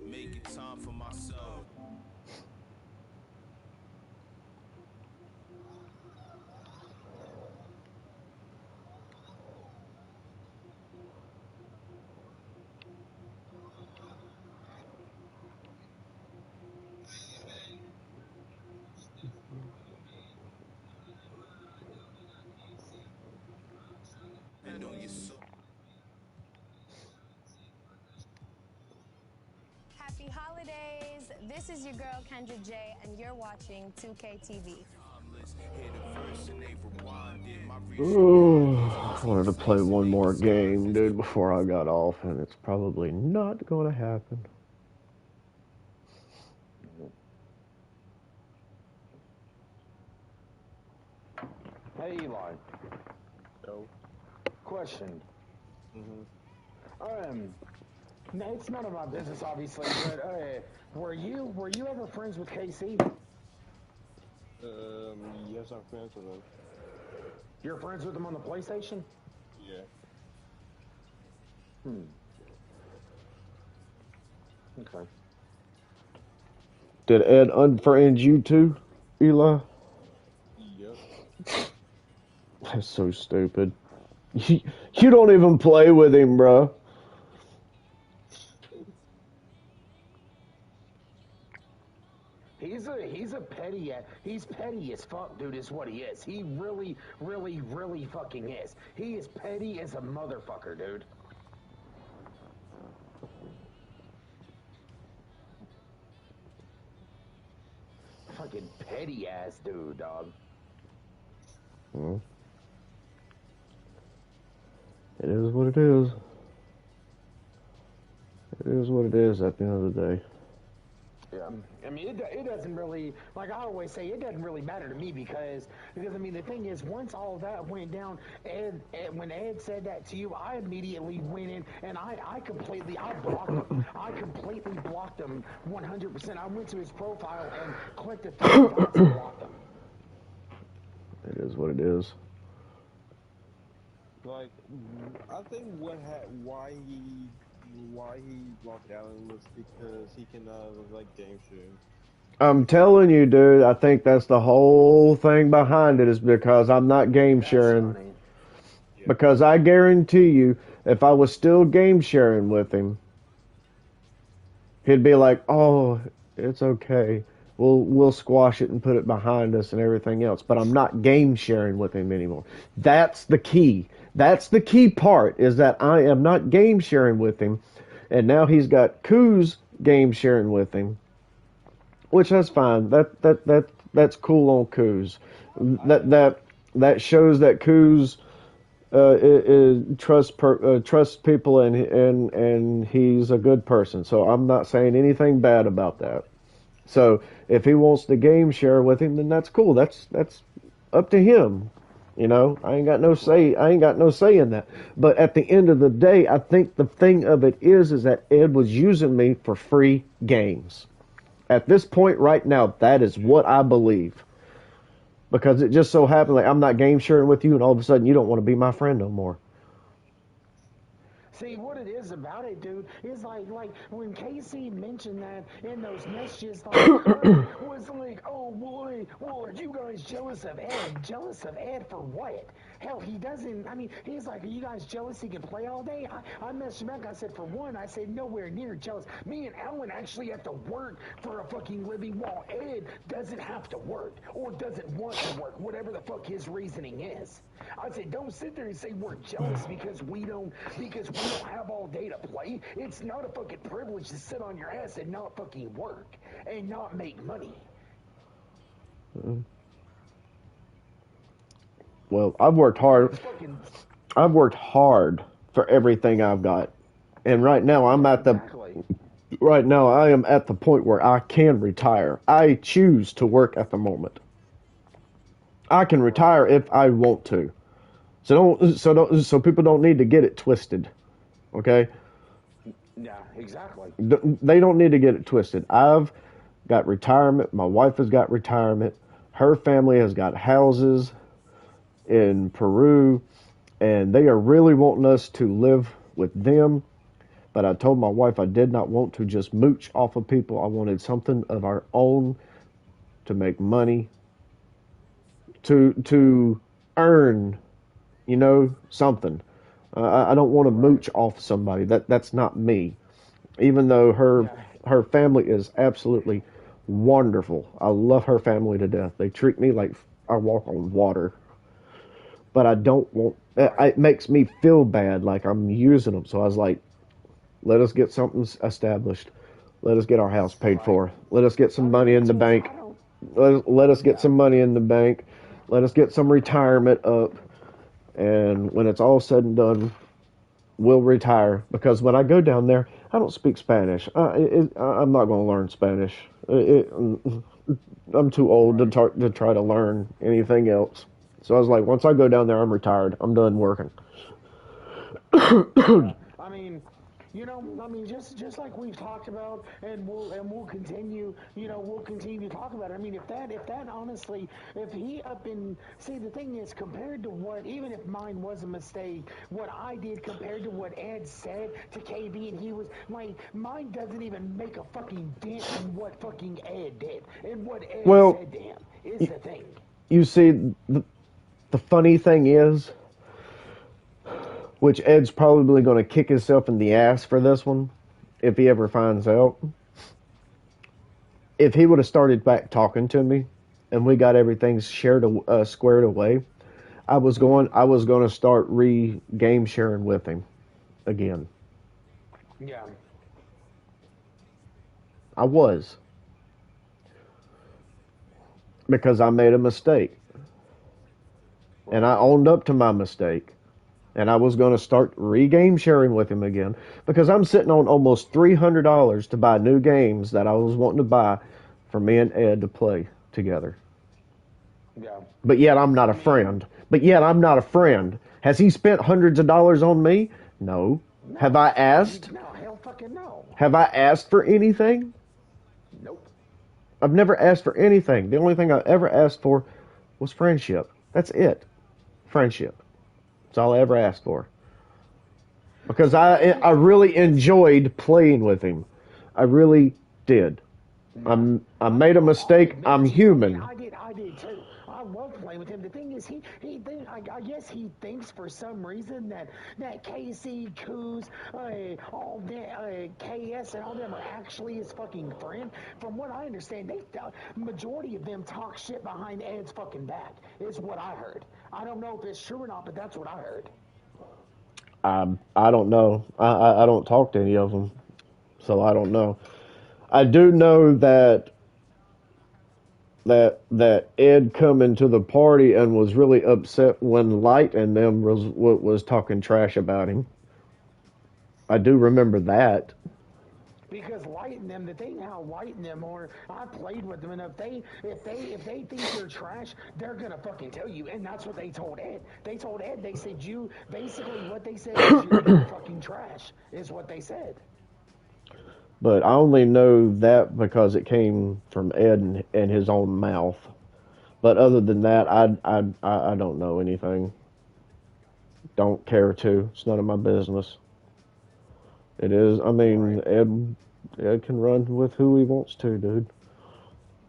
Making time for myself. And on your soul. Happy holidays! This is your girl Kendra J, and you're watching 2K TV. Ooh, I wanted to play one more game, dude, before I got off, and it's probably not going to happen. Hey, Eli. So, Question. No, it's none of my business, obviously, but were you ever friends with KC? yes, I'm friends with him. You're friends with him on the PlayStation? Yeah. Okay. Did Ed unfriend you too, Eli? Yep. That's so stupid. You don't even play with him, bro. He's petty as fuck, dude, is what he is. He really, really, really fucking is. He is petty as a motherfucker, dude. Fucking petty ass dude, dog. Well, it is what it is. It is what it is at the end of the day. Yeah, I mean, it doesn't really, like I always say, it doesn't really matter to me because I mean, the thing is, once all that went down, when Ed said that to you, I immediately went in and I blocked him. I completely blocked him 100%. I went to his profile and clicked the three dots and blocked him. It is what it is. Like, I think why he blocked Allen was because he can like game stream. I'm telling you, dude, I think that's the whole thing behind it is because I'm not game sharing. Yeah. Because I guarantee you, if I was still game sharing with him, he'd be like, "Oh, it's okay. We'll squash it and put it behind us and everything else." But I'm not game sharing with him anymore. That's the key. That's the key part is that I am not game sharing with him, and now he's got Koo's game sharing with him, which that's fine. That's cool on Koo's. That shows that Koo's trusts people and he's a good person. So I'm not saying anything bad about that. So if he wants to game share with him, then that's cool. That's up to him. You know, I ain't got no say. I ain't got no say in that. But at the end of the day, I think the thing of it is that Ed was using me for free games. At this point right now, that is what I believe. Because it just so happened like I'm not game sharing with you, and all of a sudden you don't want to be my friend no more. See, what it is about it, dude, is like when Casey mentioned that in those messages, like, was like, oh boy, well, are you guys jealous of Ed? Jealous of Ed for what? Hell, he doesn't, I mean, he's like, are you guys jealous he can play all day? I messaged him back, I said, for one, I said, nowhere near jealous. Me and Alan actually have to work for a fucking living while Ed doesn't have to work or doesn't want to work, whatever the fuck his reasoning is. I said, don't sit there and say we're jealous because we don't have all day to play. It's not a fucking privilege to sit on your ass and not fucking work and not make money. Well, I've worked hard. I've worked hard for everything I've got, and right now I'm at the. Right now, I am at the point where I can retire. I choose to work at the moment. I can retire if I want to. So people don't need to get it twisted. Okay? Yeah, exactly. They don't need to get it twisted. I've got retirement. My wife has got retirement. Her family has got houses. in Peru, and they are really wanting us to live with them. But I told my wife I did not want to just mooch off of people. I wanted something of our own to make money, to earn, something. I don't want to mooch off somebody. That's not me. Even though Yeah. her family is absolutely wonderful. I love her family to death. They treat me like I walk on water. But I don't want. Right. It makes me feel bad, like I'm using them. So I was like, let us get something established. Let us get our house paid Right. for. Let us get some I mean, money in it's the just bank. I don't. Let us get Yeah. some money in the bank. Let us get some retirement up. And when it's all said and done, we'll retire. Because when I go down there, I don't speak Spanish. I'm not going to learn Spanish. I'm too old Right. to try to learn anything else. So I was like, once I go down there, I'm retired. I'm done working. Yeah, I mean, I mean, just like we've talked about, and we'll continue, we'll continue to talk about it. I mean, if that honestly, if he up in see, the thing is, compared to what, even if mine was a mistake, what I did compared to what Ed said to KB, and he was like, mine doesn't even make a fucking dent in what fucking Ed did, and what Ed Well, said to him is the thing. you see, the funny thing is, which Ed's probably going to kick himself in the ass for this one if he ever finds out. If he would have started back talking to me and we got everything squared away, I was going to start game sharing with him again. Yeah. I was, because I made a mistake and I Right. owned up to my mistake. And I was going to start game sharing with him again because I'm sitting on almost $300 to buy new games that I was wanting to buy for me and Ed to play together. Yeah. But yet I'm not I a mean, friend. But yet I'm not a friend. Has he spent hundreds of dollars on me? No. Have I no. asked? No, hell fucking no. Have I asked for anything? Nope. I've never asked for anything. The only thing I ever asked for was friendship. That's it. Friendship. That's all I ever asked for. Because I See, really that's enjoyed playing with him. I really did. yeah. I I mean, made a I'll mistake. admit I'm to you. I mean, human. I did too. I love playing with him. The thing is, I guess he thinks for some reason that KC, Coos, all that, KS, and all them are actually his fucking friend. From what I understand, majority of them talk shit behind Ed's fucking back. Is what I heard. I don't know if it's true or not, but that's what I heard. I don't know. I don't talk to any of them, so I don't know. I do know that Ed come into the party and was really upset when Light and them was talking trash about him. I do remember that. Because lighten them, the thing how lighten them, or I played with them, and if they think you're trash, they're gonna fucking tell you, and that's what they told Ed. They told Ed, they said you basically what they said is you're fucking trash, is what they said. But I only know that because it came from Ed and his own mouth. But other than that, I don't know anything. Don't care to. It's none of my business. It is. I mean, Right. Ed can run with who he wants to, dude.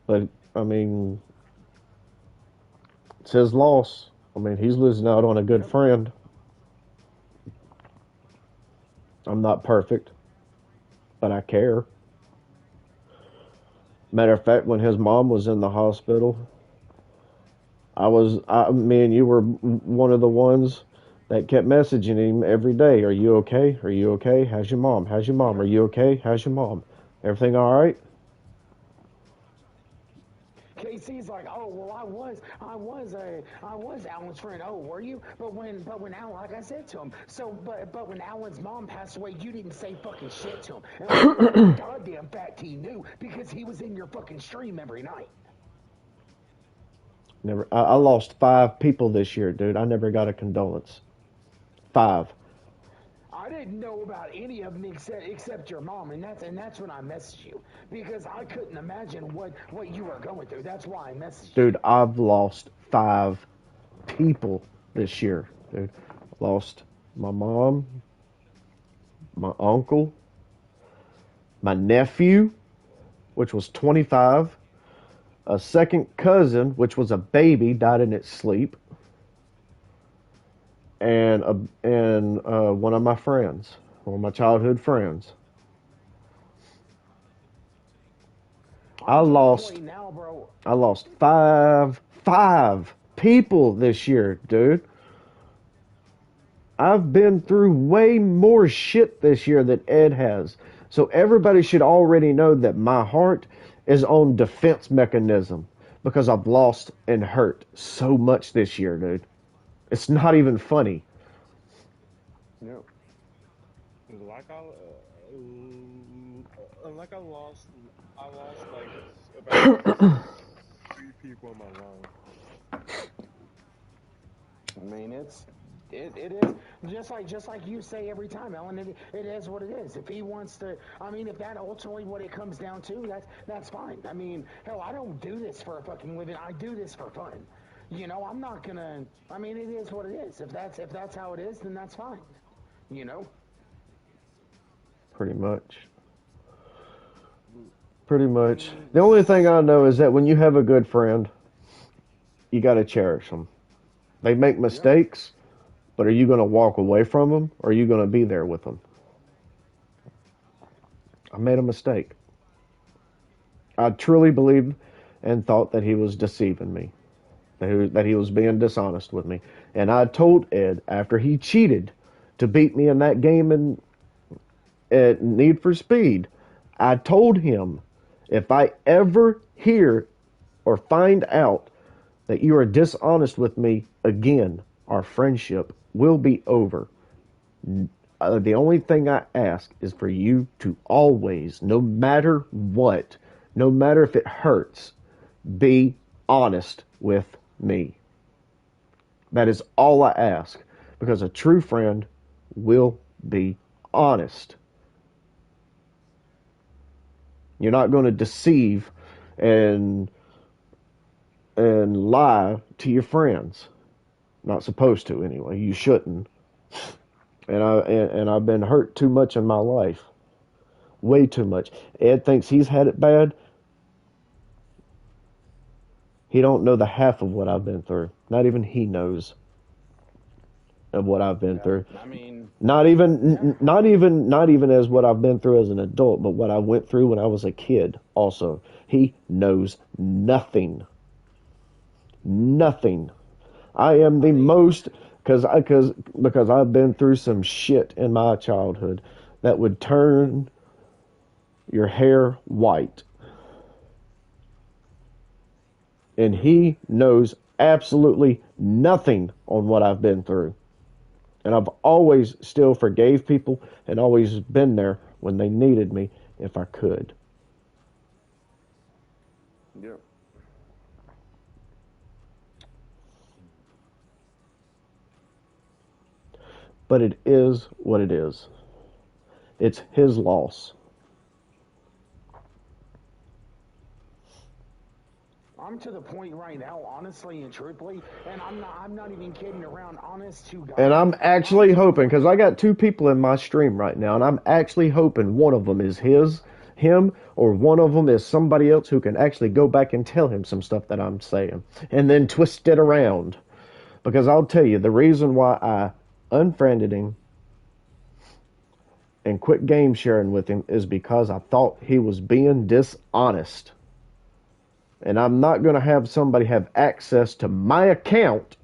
But I mean, it's his loss. I mean, he's losing out on a good Yep. friend. I'm not perfect, but I care. Matter of fact, when his mom was in the hospital, me and you were one of the ones that kept messaging him every day. Are you okay? Are you okay? How's your mom? How's your mom? Are Yep. you okay? How's your mom? Everything all right? KC's like, oh well, I was Alan's friend. Oh, were you? But when Alan, like I said to him, but when Alan's mom passed away, you didn't say fucking shit to him. And we know for a goddamn fact he knew because he was in your fucking stream every night. Never. I lost 5 people this year, dude. I never got a condolence. 5. I didn't know about any of them except your mom, and that's when I messaged you because I couldn't imagine what you were going through. That's why I messaged you. Dude, I've lost 5 people this year, dude. Lost my mom, my uncle, my nephew, which was 25, a second cousin, which was a baby, died in its sleep, and one of my friends, one of my childhood friends. I lost now, bro. I lost five people this year, dude. I've been through way more shit this year than Ed has. So everybody should already know that my heart is on defense mechanism because I've lost and hurt so much this year, dude. It's not even funny. No. Like I lost like about three people in my life. I mean, it is just like you say every time, Ellen. It is what it is. If he wants to, I mean, if that ultimately what it comes down to, that's fine. I mean, hell, I don't do this for a fucking living. I do this for fun. You know, I'm not gonna. I mean, it is what it is. If that's how it is, then that's fine. You know. Pretty much. Pretty much. The only thing I know is that when you have a good friend, you got to cherish them. They make mistakes, but are you going to walk away from them or are you going to be there with them? I made a mistake. I truly believed and thought that he was deceiving me, that he was being dishonest with me. And I told Ed after he cheated to beat me in that game at Need for Speed, I told him, if I ever hear or find out that you are dishonest with me again, our friendship will be over. The only thing I ask is for you to always, no matter what, no matter if it hurts, be honest with me. That is all I ask, because a true friend will be honest. You're not going to deceive and lie to your friends. Not supposed to, anyway. You shouldn't. And I've been hurt too much in my life. Way too much. Ed thinks he's had it bad. He don't know the half of what I've been through. Not even he knows of what I've been through. I mean, not even as what I've been through as an adult, but what I went through when I was a kid also. He knows nothing. Nothing. I am the most, because I've been through some shit in my childhood that would turn your hair white. And he knows absolutely nothing on what I've been through. And I've always still forgave people and always been there when they needed me if I could. Yep. But it is what it is. It's his loss. I'm to the point right now, honestly and truthfully, and I'm not even kidding around, honest to God. And I'm actually hoping, because I got two people in my stream right now, and I'm actually hoping one of them is him, or one of them is somebody else who can actually go back and tell him some stuff that I'm saying, and then twist it around. Because I'll tell you, the reason why I unfriended him and quit game sharing with him is because I thought he was being dishonest. And I'm not going to have somebody have access to my account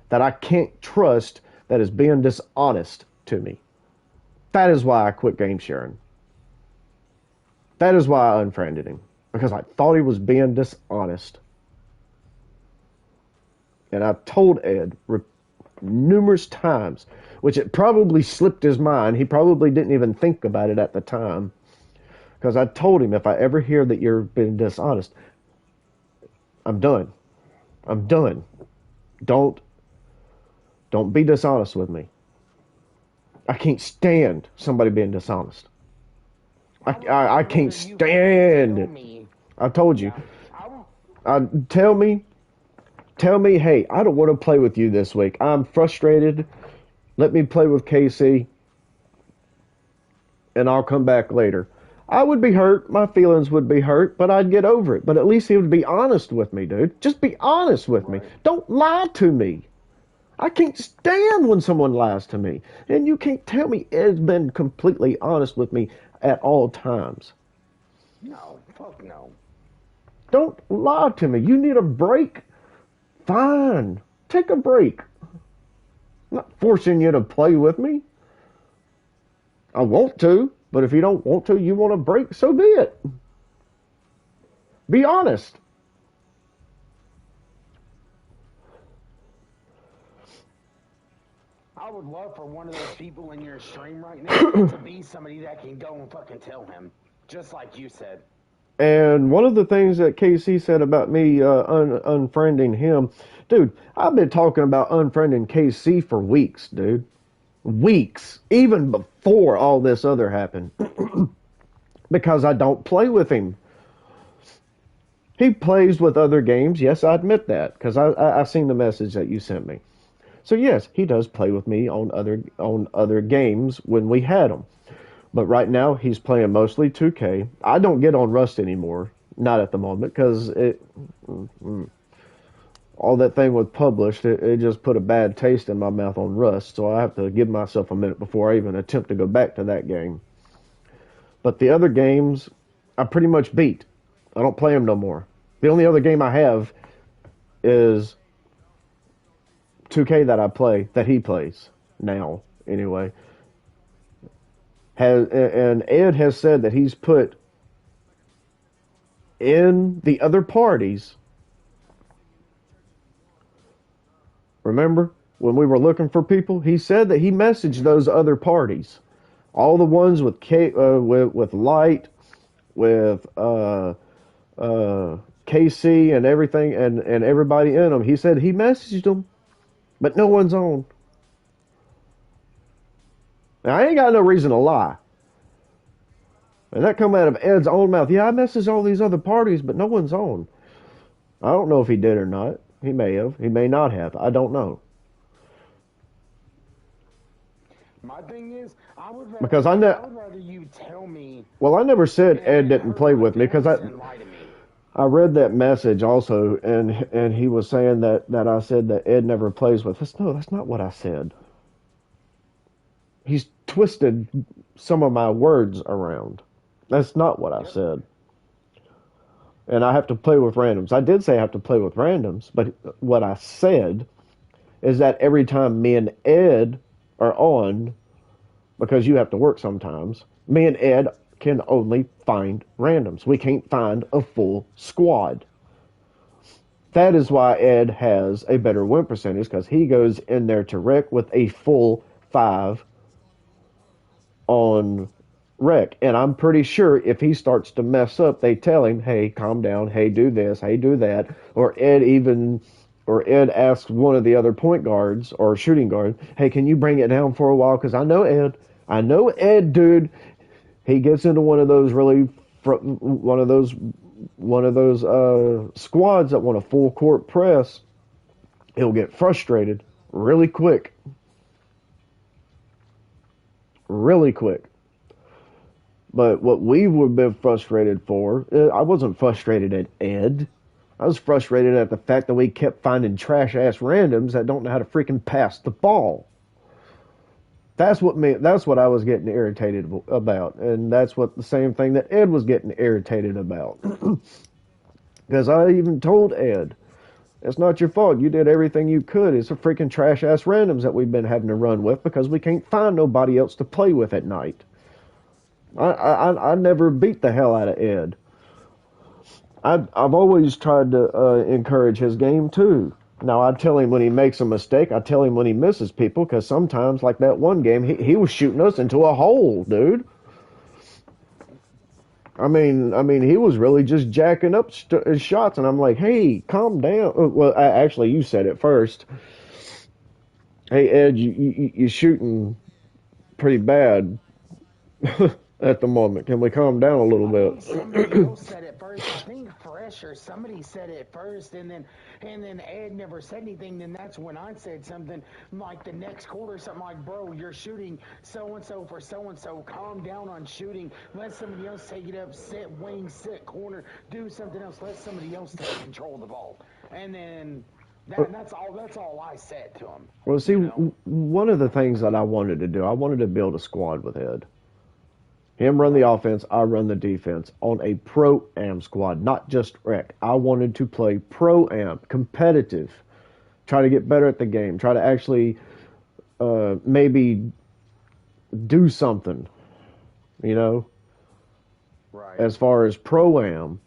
that I can't trust that is being dishonest to me. That is why I quit game sharing. That is why I unfriended him. Because I thought he was being dishonest. And I've told Ed numerous times, which it probably slipped his mind. He probably didn't even think about it at the time. Because I told him, if I ever hear that you're being dishonest, I'm done. I'm done. Don't be dishonest with me. I can't stand somebody being dishonest. I can't stand it. I told you. Tell me Tell me, hey, I don't want to play with you this week. I'm frustrated. Let me play with Casey, and I'll come back later. I would be hurt. My feelings would be hurt, but I'd get over it. But at least he would be honest with me, dude. Just be honest with me. Don't lie to me. I can't stand when someone lies to me. And you can't tell me Ed's been completely honest with me at all times. No, fuck no. Don't lie to me. You need a break? Fine. Take a break. I'm not forcing you to play with me. I want to, but if you don't want to, you want a break, so be it. Be honest. I would love for one of those people in your stream right now to be somebody that can go and fucking tell him, just like you said. And one of the things that KC said about me unfriending him, dude, I've been talking about unfriending KC for weeks, dude. Weeks. Even before all this other happened. Because I don't play with him. He plays with other games. Yes, I admit that. Because I've seen the message that you sent me. So yes, he does play with me on other games when we had them. But right now, he's playing mostly 2K. I don't get on Rust anymore. Not at the moment, because all that thing was published. It just put a bad taste in my mouth on Rust. So I have to give myself a minute before I even attempt to go back to that game. But the other games, I pretty much beat. I don't play them no more. The only other game I have is 2K that I play, that he plays now, anyway. And Ed has said that he's put in the other parties. Remember when we were looking for people? He said that he messaged those other parties, all the ones with with Light, with KC and everything, and everybody in them. He said he messaged them, but no one's on. Now, I ain't got no reason to lie. And that come out of Ed's own mouth. Yeah, I messaged all these other parties, but no one's on. I don't know if he did or not. He may have. He may not have. I don't know. My thing is, I would rather, Because I would rather you tell me. Well, I never said Ed didn't play with me, because I read that message also, and he was saying that I said that Ed never plays with us. No, that's not what I said. He's twisted some of my words around. That's not what I said. And I have to play with randoms. I did say I have to play with randoms, but what I said is that every time me and Ed are on, because you have to work sometimes, me and Ed can only find randoms. We can't find a full squad. That is why Ed has a better win percentage, because he goes in there to wreck with a full 5 on wreck. And I'm pretty sure if he starts to mess up, they tell him, hey, calm down, hey, do this, hey, do that. Or Ed asks one of the other point guards or shooting guard, hey, can you bring it down for a while? Because I know Ed, dude, he gets into one of those squads that want a full court press. He'll get frustrated really quick. Really quick. But what we would have been frustrated for, I wasn't frustrated at Ed. I was frustrated at the fact that we kept finding trash-ass randoms that don't know how to freaking pass the ball. That's what I was getting irritated about. And that's what the same thing that Ed was getting irritated about. Because I even told Ed, it's not your fault. You did everything you could. It's a freaking trash-ass randoms that we've been having to run with because we can't find nobody else to play with at night. I never beat the hell out of Ed. I've always tried to encourage his game too. Now I tell him when he makes a mistake. I tell him when he misses people, because sometimes, like that one game, he was shooting us into a hole, dude. I mean, he was really just jacking up his shots, and I'm like, hey, calm down. Well, actually, you said it first. Hey, Ed, you're shooting pretty bad at the moment. Can we calm down a little bit? Somebody else said it first. I think Fred pressure. Somebody said it first, and then Ed never said anything. Then that's when I said something like the next quarter, something like, "Bro, you're shooting so and so for so and so. Calm down on shooting. Let somebody else take it up. Sit wing, sit corner, do something else. Let somebody else take control of the ball." And then that's all I said to him. Well, see, You know? one of the things that I wanted to do, I wanted to build a squad with Ed. Him run the offense, I run the defense on a pro-am squad, not just rec. I wanted to play pro-am, competitive, try to get better at the game, try to actually maybe do something, you know, Right. as far as pro-am.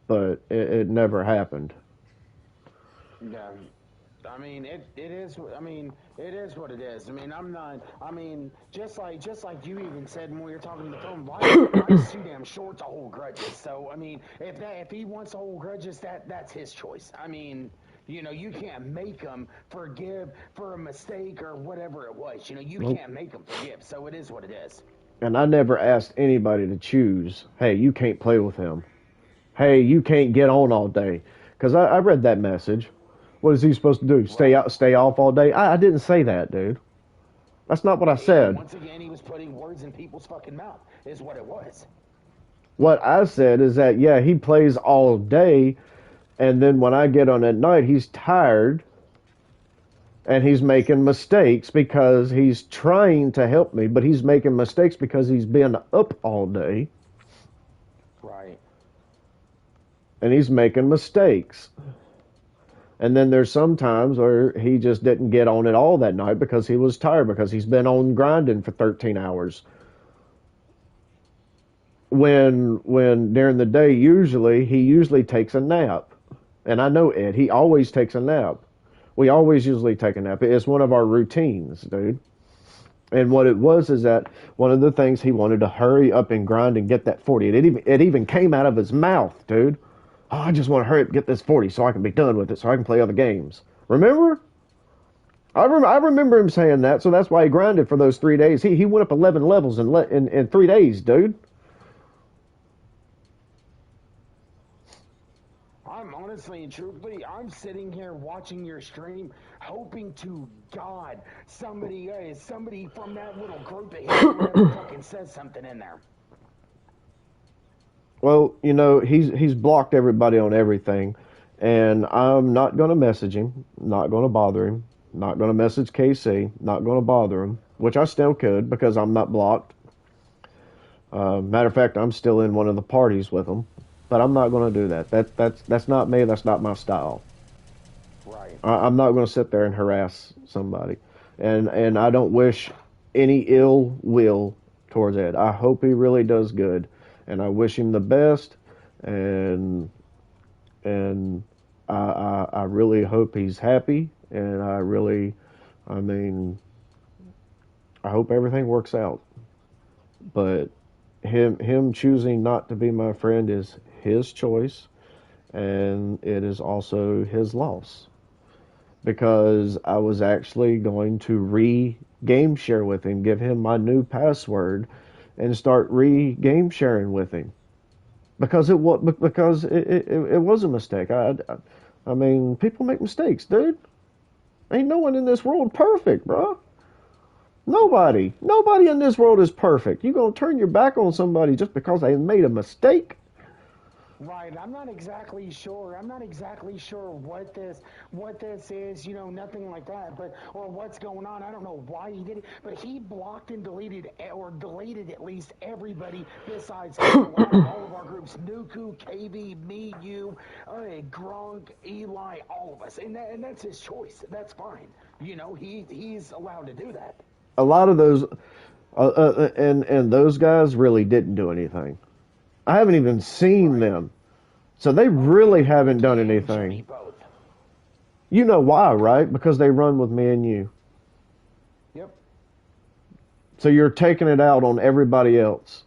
But it never happened. Yeah. I mean, it is. I mean, it is what it is. I mean, I'm not. I mean, just like you even said when we were talking on the phone, life's too damn short to hold grudges. So I mean, if he wants to hold grudges, that's his choice. I mean, you know, you can't make him forgive for a mistake or whatever it was. You know, you Nope. can't make him forgive. So it is what it is. And I never asked anybody to choose, hey, you can't play with him. Hey, you can't get on all day. Because I read that message. What is he supposed to do? Stay out, stay off all day? I didn't say that, dude. That's not what I said. Once again, he was putting words in people's fucking mouth. Is what it was. What I said is that, yeah, he plays all day, and then when I get on at night, he's tired, and he's making mistakes because he's trying to help me, but he's making mistakes because he's been up all day, Right. and he's making mistakes. And then there's some times where he just didn't get on at all that night because he was tired, because he's been on grinding for 13 hours. When during the day, he usually takes a nap. And I know Ed, he always takes a nap. We always usually take a nap. It's one of our routines, dude. And what it was is that one of the things, he wanted to hurry up and grind and get that 40. It even came out of his mouth, dude. Oh, I just want to hurry up and get this 40 so I can be done with it, so I can play other games. Remember? I remember him saying that, so that's why he grinded for those 3 days. He went up 11 levels in 3 days, dude. I'm honestly and truthfully, I'm sitting here watching your stream, hoping to God somebody from that little group of his whatever fucking says something in there. Well, you know, he's blocked everybody on everything, and I'm not going to message him, not going to bother him, not going to message KC, not going to bother him, which I still could because I'm not blocked. Matter of fact, I'm still in one of the parties with him, but I'm not going to do that. That's not me. That's not my style. Right. I'm not going to sit there and harass somebody, and I don't wish any ill will towards Ed. I hope he really does good, and I wish him the best, and I really hope he's happy, and I mean, I hope everything works out. But him choosing not to be my friend is his choice, and it is also his loss. Because I was actually going to game share with him, give him my new password, and start game sharing with him. Because it was a mistake. I mean, people make mistakes, dude. Ain't no one in this world perfect, bro. Nobody in this world is perfect. You gonna turn your back on somebody just because they made a mistake? Right. I'm not exactly sure what this is, you know, nothing like that, but or what's going on. I don't know why he did it, but he blocked and deleted at least everybody besides all of our groups: Nuku, KV, me, you, Gronk, Eli, all of us, and that's his choice. That's fine. You know, he's allowed to do that. A lot of those, and those guys really didn't do anything. I haven't even seen them. So they really haven't done anything. You know why, right? Because they run with me and you. Yep. So you're taking it out on everybody else.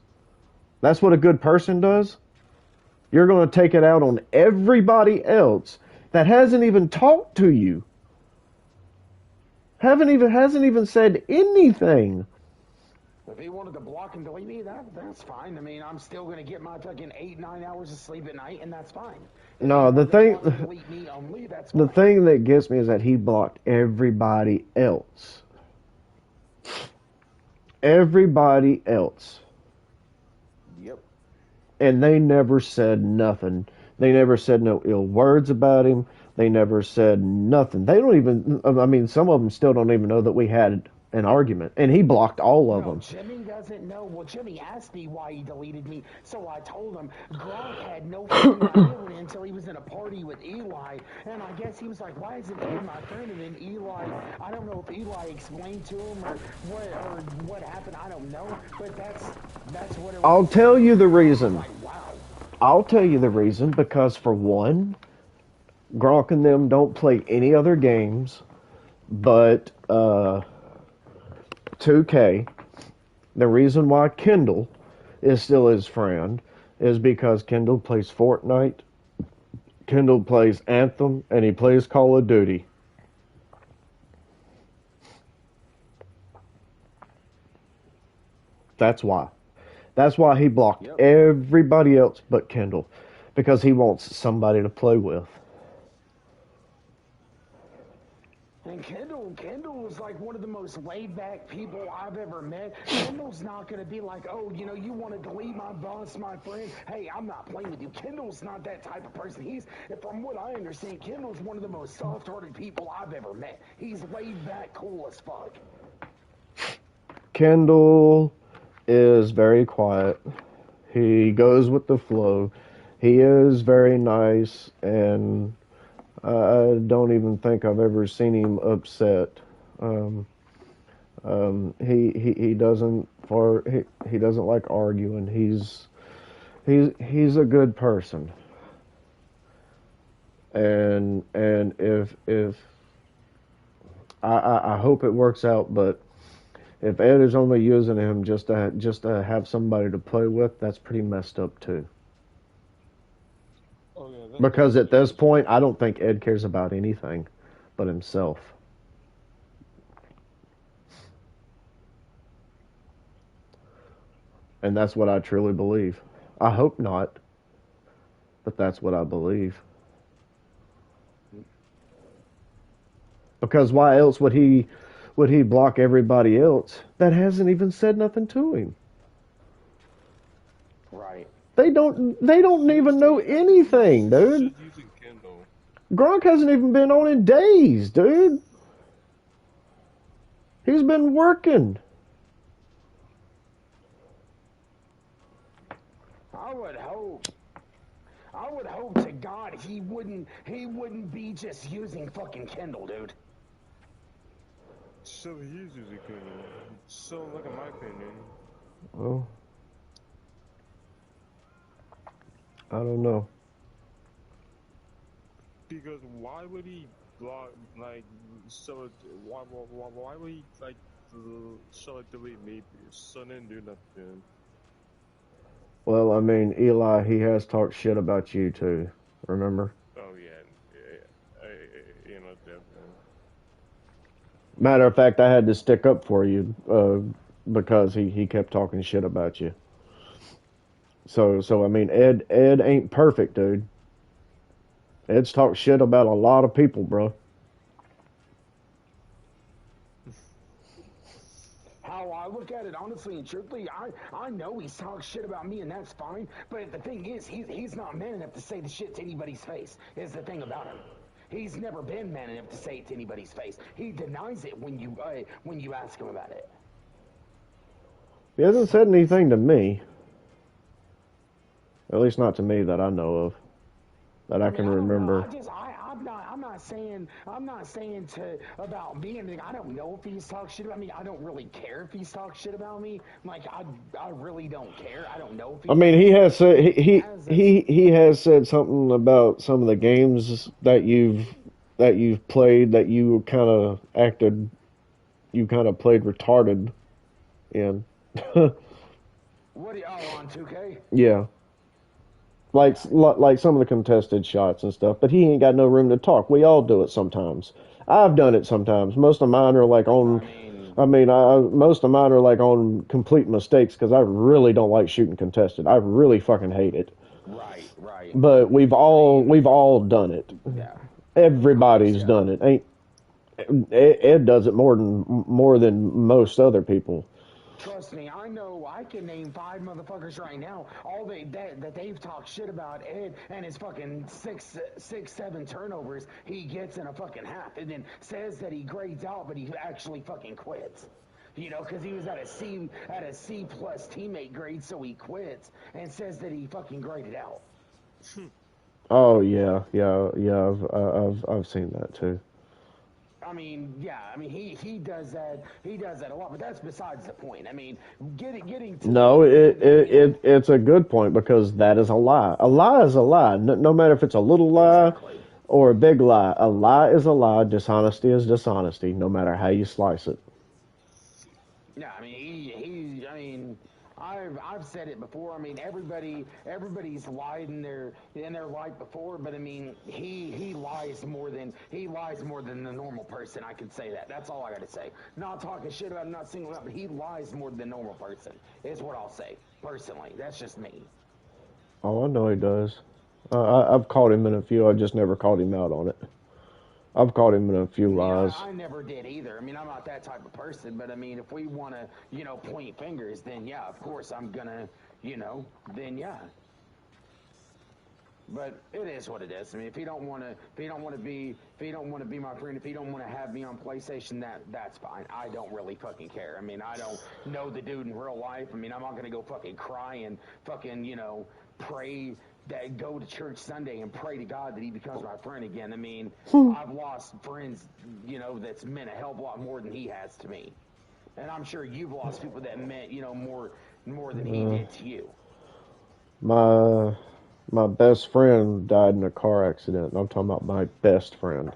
That's what a good person does. You're going to take it out on everybody else that hasn't even talked to you. Hasn't even said anything. If he wanted to block and delete me, that's fine. I mean, I'm still gonna get my fucking 8-9 hours of sleep at night, and that's fine. If No, the thing, block and delete me only, that's the fine. thing that gets me is that he blocked everybody else. Everybody else. Yep. And they never said nothing. They never said no ill words about him. They never said nothing. They don't even, I mean, some of them still don't even know that we had an argument. And he blocked all of No, them. Jimmy doesn't know. Well, Jimmy asked me why he deleted me, so I told him Gronk had no fucking idea until he was in a party with Eli, and I guess he was like, "Why isn't he my friend?" And then Eli, I don't know if Eli explained to him or what happened. I don't know, but that's what it was. I'll tell you the reason. Like, wow. I'll tell you the reason, because for one, Gronk and them don't play any other games but 2K. The reason why Kendall is still his friend is because Kendall plays Fortnite, Kendall plays Anthem, and he plays Call of Duty. That's why. That's why he blocked everybody else but Kendall, because he wants somebody to play with. And Kendall is like one of the most laid-back people I've ever met. Kendall's not going to be like, oh, you know, you want to delete my boss, my friend. Hey, I'm not playing with you. Kendall's not that type of person. From what I understand, Kendall's one of the most soft-hearted people I've ever met. He's laid-back, cool as fuck. Kendall is very quiet. He goes with the flow. He is very nice, and I don't even think I've ever seen him upset. He doesn't he doesn't like arguing. He's a good person. And if I hope it works out, but if Ed is only using him just to have somebody to play with, that's pretty messed up too. Oh, yeah, Because at this point, I don't think Ed cares about anything but himself. And that's what I truly believe. I hope not, but that's what I believe. Because why else would he block everybody else that hasn't even said nothing to him? Right. They don't even know anything, dude. Using Kindle. Gronk hasn't even been on in days, dude. He's been working. I would hope to God he wouldn't be just using fucking Kindle, dude. So he is using Kindle. So, like, in my opinion. Well, I don't know. Because why would he block, like, why would he, like, delete me? So didn't do nothing. Well, I mean, Eli, he has talked shit about you too. Remember? Oh yeah, you know, definitely. Matter of fact, I had to stick up for you because he kept talking shit about you. So I mean, Ed ain't perfect, dude. Ed's talked shit about a lot of people, bro. How I look at it, honestly and truthfully, I know he's talking shit about me, and that's fine. But the thing is, he's not man enough to say the shit to anybody's face. Is the thing about him. He's never been man enough to say it to anybody's face. He denies it when you ask him about it. He hasn't said anything to me. At least not to me that I know of. That I can remember. I'm not saying to about me. I mean, I don't know if he's talking shit about me. I don't really care if he's talking shit about me. Like I really don't care. I don't know if he I mean, he has said he has said something about some of the games that you've played that you kind of played retarded in. What are y'all on 2K? Yeah. Like some of the contested shots and stuff, but he ain't got no room to talk. We all do it sometimes. I've done it sometimes. Most of mine are like on I mean, most of mine are like on complete mistakes because I really don't like shooting contested. I really fucking hate it. Right, right. But we've all done it. Yeah. Everybody's Yeah. done it. Ain't Ed does it more than most other people. Trust me, I know I can name 5 motherfuckers right now. All that they've talked shit about Ed and his fucking six, 7 turnovers he gets in a fucking half, and then says that he grades out, but he actually fucking quits. You know, because he was at a C plus teammate grade, so he quits and says that he fucking graded out. Oh yeah, yeah. I've seen that too. I mean, yeah. I mean, he does that. He does that a lot, but that's besides the point. I mean, getting to No, the it's a good point because that is a lie. A lie is a lie. No matter if it's a little lie exactly. or a big lie. A lie is a lie. Dishonesty is dishonesty. No matter how you slice it. Yeah, I mean, I mean, I've said it before. I mean, everybody's lied in their life before, but I mean, he lies more than the normal person. I can say that. That's all I got to say. Not talking shit about him, not singling out, but he lies more than the normal person. Is what I'll say personally. That's just me. Oh, I know he does. I've caught him in a few. I just never called him out on it. I've caught him in a few I mean, lies. I never did either. I mean, I'm not that type of person, but I mean, if we want to, point fingers, then yeah, of course I'm gonna, then yeah. But it is what it is. I mean, if he don't want to be my friend, if he don't want to have me on PlayStation, that's fine. I don't really fucking care. I mean, I don't know the dude in real life. I mean, I'm not gonna go fucking cry and fucking pray that go to church Sunday and pray to God that he becomes my friend again. I mean, I've lost friends, that's meant a hell of a lot more than he has to me, and I'm sure you've lost people that meant more than he did to you. My my best friend died in a car accident. I'm talking about my best friend.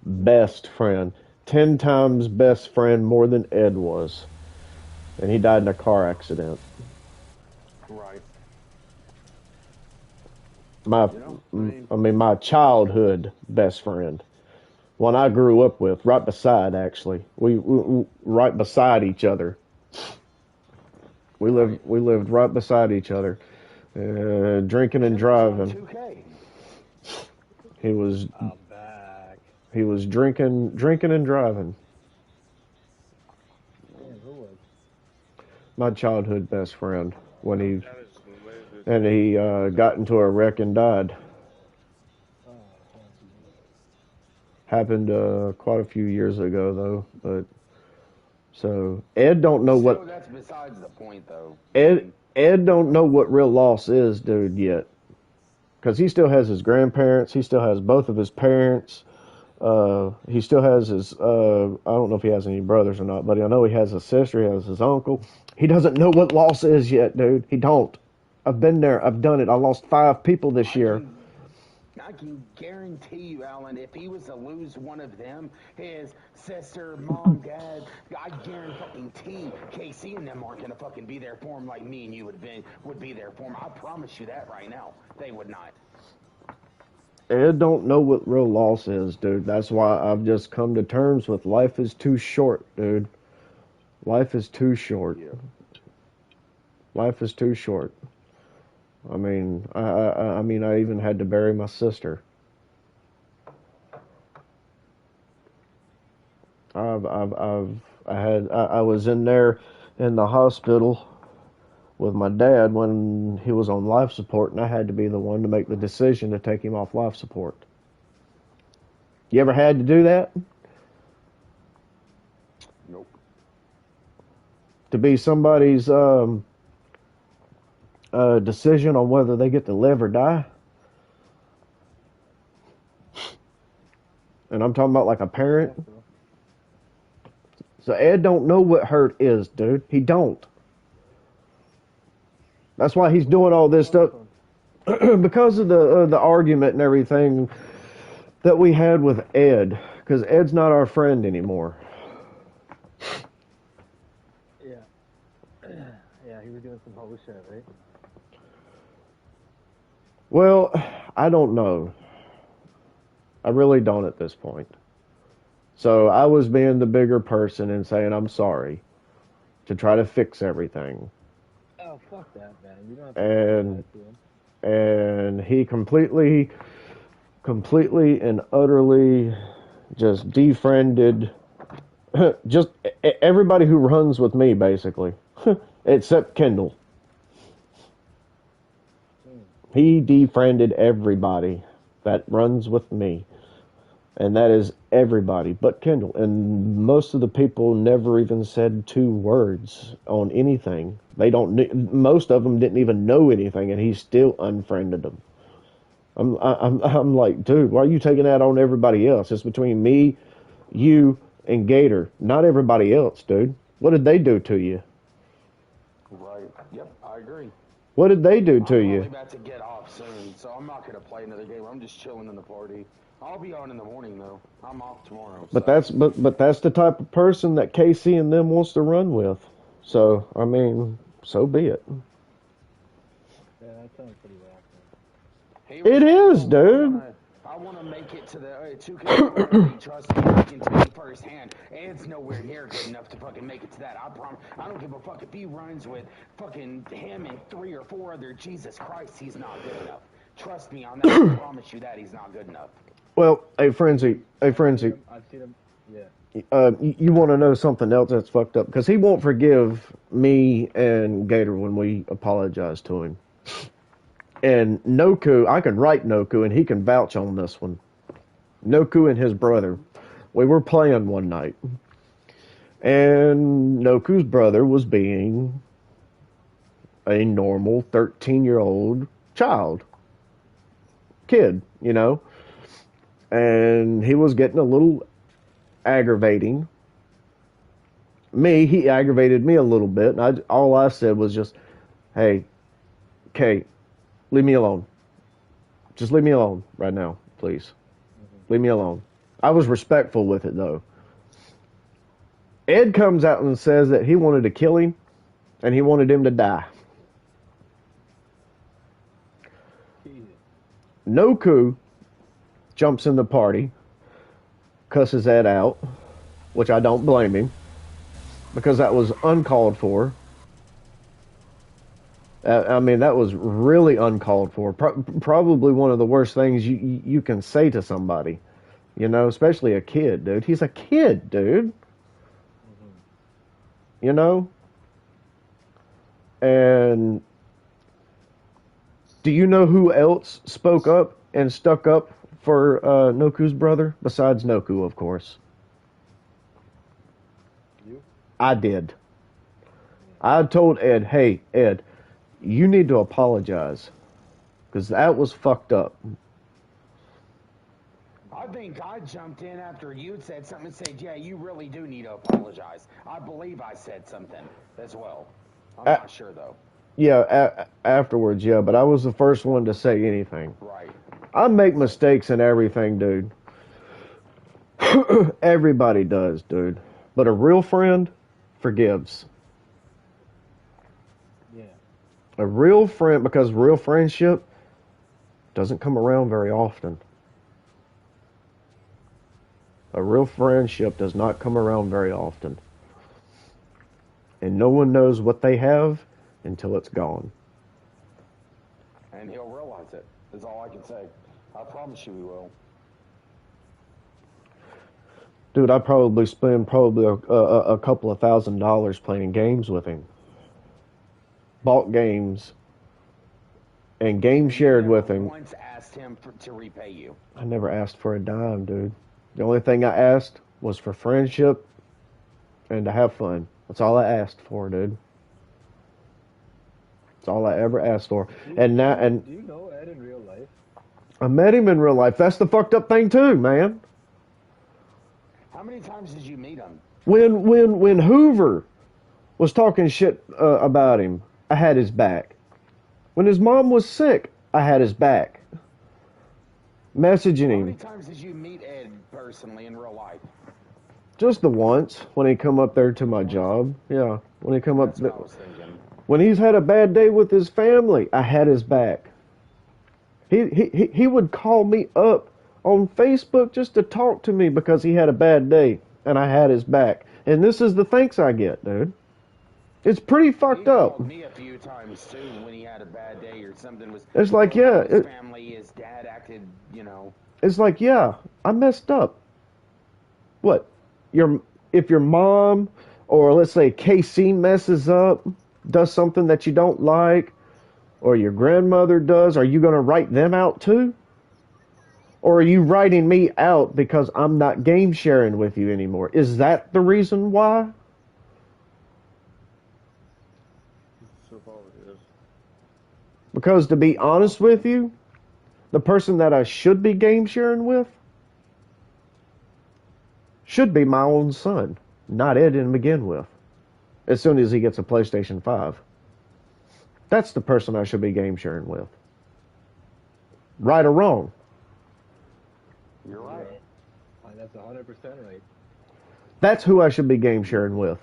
Best friend. 10 times best friend more than Ed was. And he died in a car accident. Right. My, I mean, my childhood best friend. One I grew up with, right beside, actually. We right beside each other. We lived right beside each other. Drinking and driving. 2K. He was I'm back. he was drinking and driving. Man, who was? My childhood best friend when he That is hilarious. and he got into a wreck and died. Oh, Happened quite a few years ago though, but so Ed don't know So what that's besides the point, though. Ed don't know what real loss is, dude, yet. Because he still has his grandparents. He still has both of his parents. He still has his. I don't know if he has any brothers or not, but I know he has a sister. He has his uncle. He doesn't know what loss is yet, dude. He don't. I've been there. I've done it. I lost 5 people this year. I can guarantee you, Alan, if he was to lose one of them, his sister, mom, dad, I guarantee KC and them aren't gonna fucking be there for him like me and you would be there for him. I promise you that right now. They would not. Ed don't know what real loss is, dude. That's why I've just come to terms with life is too short, dude. Life is too short. yeah. Life is too short. I mean, I mean, I even had to bury my sister. I was in there in the hospital with my dad when he was on life support, and I had to be the one to make the decision to take him off life support. You ever had to do that? Nope. To be somebody's decision on whether they get to live or die? And I'm talking about like a parent. So Ed don't know what hurt is, dude. He don't. That's why he's doing all this stuff because of the argument and everything that we had with Ed. Because Ed's not our friend anymore. Yeah. Yeah, he was doing some holy shit, right? Well, I don't know. I really don't at this point. So I was being the bigger person and saying I'm sorry to try to fix everything. Oh, fuck that, man. You don't have to And apologize to him. and he completely and utterly just defriended just everybody who runs with me, basically, except Kendall. He defriended everybody that runs with me, and that is everybody but Kendall. And most of the people never even said 2 words on anything. They don't. Most of them didn't even know anything, and he still unfriended them. I'm like, dude, why are you taking that on everybody else? It's between me, you, and Gator, not everybody else, dude. What did they do to you? Right. Yep, I agree. What did they do I'm to probably you? about to get off soon, so I'm not gonna play another game. I'm just chilling in the party. I'll be on in the morning though. I'm off tomorrow. But So. that's the type of person that Casey and them wants to run with. So I mean, so be it. Yeah, that sounds pretty whack, Hey, It is, dude. I want to make it to the 2K. Trust me, I can tell you firsthand. Ed's nowhere near good enough to fucking make it to that. I promise. I don't give a fuck if he runs with fucking him and 3 or 4 other. Jesus Christ, he's not good enough. Trust me on that. I promise you that he's not good enough. Well, hey Frenzy, I've seen him. Yeah. you want to know something else that's fucked up? Because he won't forgive me and Gator when we apologize to him. And Noku, I can write Noku, and he can vouch on this one. Noku and his brother, we were playing one night, and Noku's brother was being a normal 13-year-old kid, you know, and he was getting a little aggravating. He aggravated me a little bit, and all I said was just, hey, Kay, leave me alone. Just leave me alone right now, please. Leave me alone. I was respectful with it, though. Ed comes out and says that he wanted to kill him, and he wanted him to die. Noku jumps in the party, cusses Ed out, which I don't blame him, because that was uncalled for. I mean, that was really uncalled for. Probably one of the worst things you can say to somebody, you know, especially a kid, dude. He's a kid, dude. You know? And do you know who else spoke up and stuck up for Noku's brother? Besides Noku, of course. You? I did. I told Ed, hey, Ed, you need to apologize. Because that was fucked up. I think I jumped in after you said something and said, yeah, you really do need to apologize. I believe I said something as well. I'm not sure, though. Yeah, afterwards, yeah, but I was the first one to say anything. Right. I make mistakes in everything, dude. Everybody does, dude. But a real friend forgives. Yeah. A real friend, because real friendship doesn't come around very often. A real friendship does not come around very often. And no one knows what they have until it's gone. And he'll realize it, is all I can say. I promise you he will. Dude, I probably spend a couple of $1,000 playing games with him. Bought games and game shared with him. Once asked him to repay you. I never asked for a dime, dude. The only thing I asked was for friendship and to have fun. That's all I asked for, dude. That's all I ever asked for. Do Do you know Ed in real life? I met him in real life. That's the fucked up thing too, man. How many times did you meet him? When Hoover was talking shit about him, I had his back. When his mom was sick, I had his back. Messaging How him. many times did you meet Ed personally in real life? Just the once when he come up there to my job. Yeah, when he come up. That's what I was thinking. When he's had a bad day with his family, I had his back. He would call me up on Facebook just to talk to me because he had a bad day and I had his back. And this is the thanks I get, dude. It's pretty fucked He up. called me a few times too when he had a bad day or something was It's like, going on yeah, with his family. His dad acted, you know. it's like, yeah, I messed up. What? If your mom or let's say KC messes up, does something that you don't like, or your grandmother does, are you going to write them out too? Or are you writing me out because I'm not game sharing with you anymore? Is that the reason why? So far it is. Because to be honest with you, the person that I should be game sharing with should be my own son, not Ed to begin with. As soon as he gets a PlayStation 5. That's the person I should be game sharing with. Right or wrong? You're right. That's 100% right. That's who I should be game sharing with.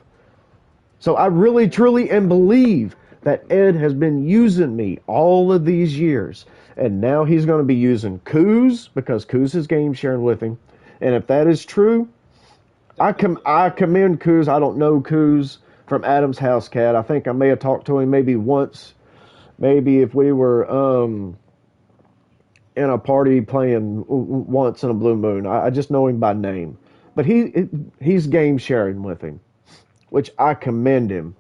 So I really, truly, and believe that Ed has been using me all of these years. And now he's going to be using Coos because Coos is game sharing with him. And if that is true, I commend Coos. I don't know Coos from Adam's House Cat. I think I may have talked to him maybe once. Maybe if we were in a party playing once in a blue moon. I just know him by name. But he's game sharing with him, which I commend him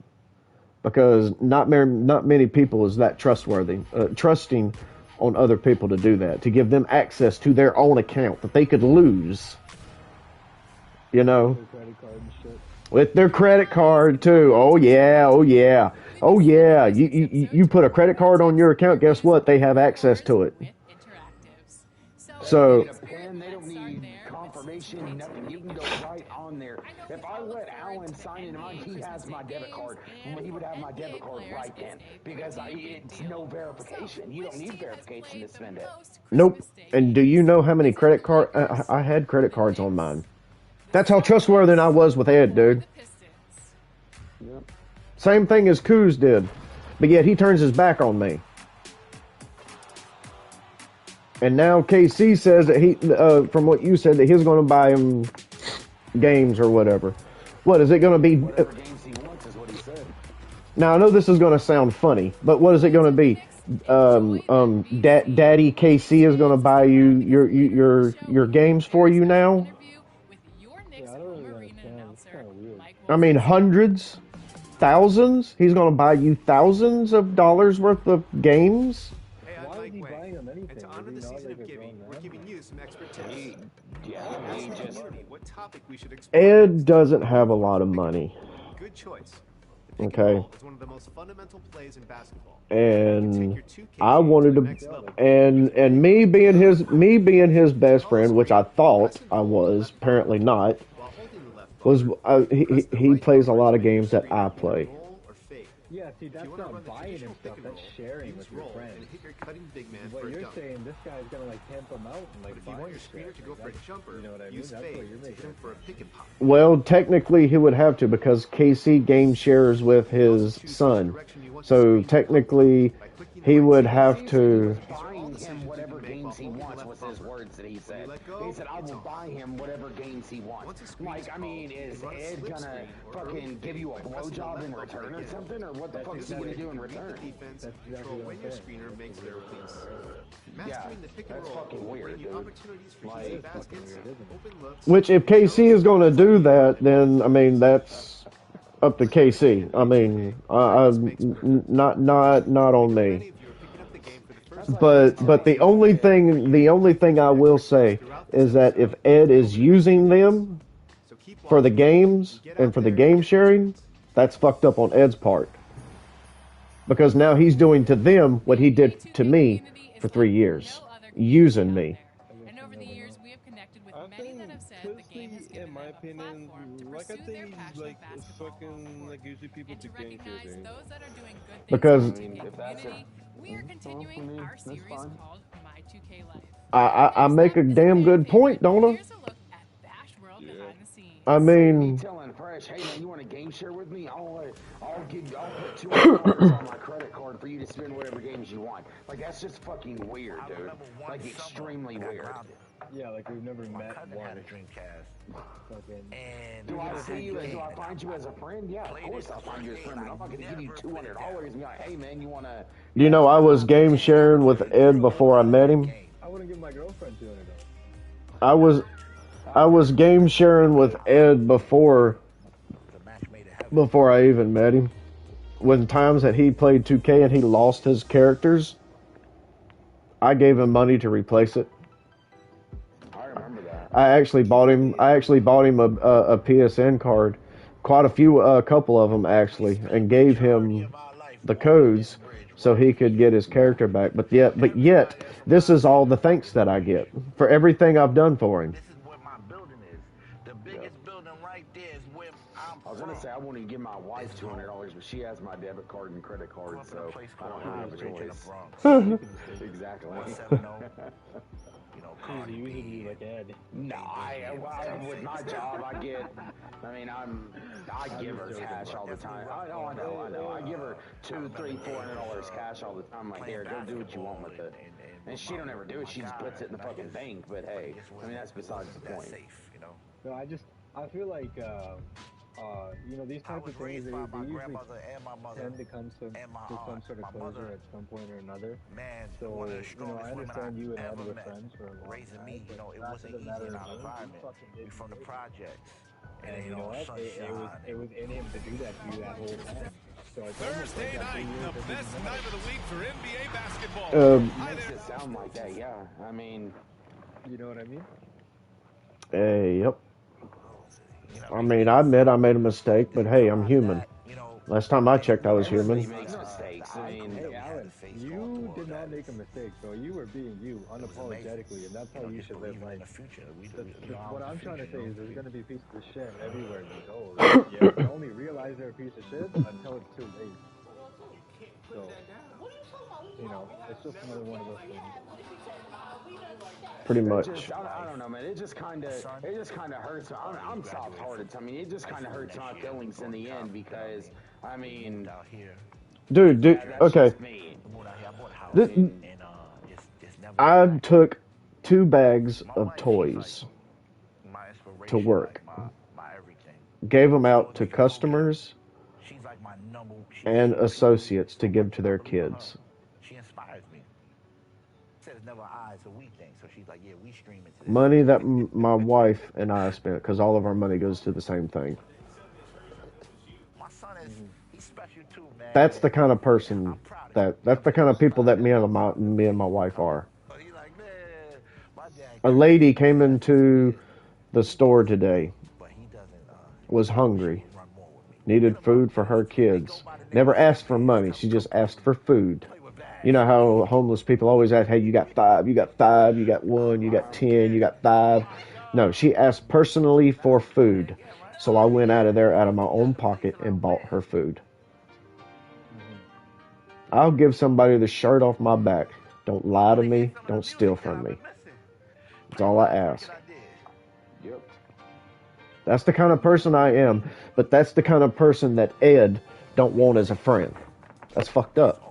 because not many people is that trustworthy, trusting on other people to do that, to give them access to their own account that they could lose. You know, Credit card and shit. with their credit card too. Oh yeah, oh yeah, oh yeah. You put a credit card on your account. Guess what? They have access to it. So They don't need confirmation, nothing. You can go right on there. If I let Alan sign into mine, he has my debit card. He would have my debit card right then because it's no verification. You don't need verification to spend it. nope. And do you know how many credit card? I had credit cards on mine. That's how trustworthy I was with Ed, dude. Yep. Same thing as Coos did, but yet he turns his back on me. And now KC says that he, from what you said, that he's going to buy him games or whatever. What is it going to be? Whatever games he wants is what he said. Now I know this is going to sound funny, but what is it going to be? Daddy KC is going to buy you your games for you now. Yeah, I don't really understand. It's kind of weird. I mean, hundreds, thousands. He's going to buy you thousands of dollars worth of games. Hey, I'm Why is Mike he Wang, buying them anything? and to Does honor he the not season like of a giving, grown we're man? giving you some expert tips. He Ask the just community what topic we should explore next. Ed doesn't have a lot of money, Good choice. The pick and okay, roll is one of the most fundamental plays in basketball. and Take your 2K I game wanted to the to, next level. and me being his best friend, which I thought I was, apparently not, While holding the left was button, he press the he right plays a button lot to of make your games that screen I either play. roll or fade. Yeah, see, If that's you want to not run the buying traditional and pick stuff. and That's roll, sharing use with your roll friends. and hit your cutting big man What for a you're dunk. saying, this guy's gonna like pimp him out and like But if you buy want your his screener shit. to go Like, for a that's, jumper, you know what I mean? use That's fade what you're to hit making him it for a sound. pick and pop. Well, technically he would have to because KC game shares with You can also his choose which son, direction you want the so screen to come technically from by clicking the he right would stick. have KC said he was to. buying decisions him you whatever can make while games he holding the wants left was his bumper. words that he When you said. let go, He said, I it's will on. buy him whatever games he wants. Once a screen Like, is I mean, called, is you run a Ed slip gonna screen or early fucking give fade you a by pressing the blowjob left in bumper return or again. something? Or what the That's fuck is he exactly gonna do in Beat the return? defense That's and control exactly what when I'm your saying. screener makes their release. Yeah, Mastering the pick and that's roll fucking will weird, bring you dude. opportunities for Like, shooting it's fucking baskets, weird, isn't it? open looks, Which if KC is going to do that, then I mean that's up to KC. I mean, not on me. many of you are picking up the game for the first time. But the only thing I will say is that if Ed is using them So keep for the watching. games Get and out for the there game and get sharing, that's fucked up on Ed's part. Because now he's doing to them what he did to me for 3 years, using me. And over the years, we have connected with many that have said the game has given them a platform to pursue their passion of basketball going forward. like usually people And to to game recognize share things. those that are doing good things Because in I the mean, 2K if that's it. community, we are continuing our series called My 2K Life. I make a damn good point, don't I? Here's a look at Bash World behind the scenes. I Me mean, telling Fresh, hey man, you want a game share with me? I'll put $200 on my credit card for you to spend whatever games you want. Like that's just fucking weird, dude. Like extremely weird. Yeah, like we've never My met cousin had a once. Dreamcast. Fucking. And Do I see you? and Do I find you as a friend? Yeah, of course I'll find you as a friend. But I'm not going to give you $200 and be like, hey man, you want to? You know, I was game sharing with Ed before I met him. I wouldn't give my girlfriend $200. I was game sharing with Ed before I even met him. When times that he played 2K and he lost his characters, I gave him money to replace it. I remember that. I actually bought him a PSN card, a couple of them actually, and gave him the codes so he could get his character back. But yet, this is all the thanks that I get for everything I've done for him. This is where my building is. The biggest building right there is where I'm I was going to say I won't even give my wife $200, but she has my debit card and credit card, so I don't have a choice. Exactly. He's using you like Ed. No, with my job, I give her cash all the time. I know. I give her $200, $300, $400 cash all the time. Like, here, go do what you want with it. And she don't ever do it. She just puts it in the fucking bank. But hey, I mean, that's besides the point. No, I feel like, these types of things, they usually tend to come to some sort of closure at some point or another. So, I understand you and Ed were friends for a long time. Me, it wasn't easy in our environment. We from the projects. And you know what? It was in him to do that to you that whole time. So Thursday night, the best night of the week for NBA basketball. Makes it sound like that, yeah. I mean, you know what I mean? Yep. I mean, I admit I made a mistake, but hey, I'm human. Last time I checked, I was human. He makes mistakes. I mean, hey, Alan, you did not make a mistake, so you were being you, unapologetically, and that's how you should live life. What I'm trying to say is there's going to be pieces of shit everywhere you go. You can only realize they're a piece of shit until it's too late. So, it's just another one of those things. Pretty much. I don't know, man. It just kind of hurts. I'm soft-hearted. So, I mean, it just kind of hurts my feelings in the end because, I mean, dude, okay. I took 2 bags of toys to work, gave them out to customers and associates to give to their kids. She inspires me. Said it's never eyes, so we think. So she's like, yeah, we stream it. Money that my wife and I spent, because all of our money goes to the same thing. My son is he's special too, man. That's the kind of person that's the kind of people that me and my wife are. A lady came into the store today, was hungry, needed food for her kids. Never asked for money. She just asked for food. You know how homeless people always ask, hey, you got 5, you got 5, you got 1, you got 10, you got 5. No, she asked personally for food. So I went out of there out of my own pocket and bought her food. I'll give somebody the shirt off my back. Don't lie to me. Don't steal from me. That's all I ask. That's the kind of person I am. But that's the kind of person that Ed don't want as a friend. That's fucked up.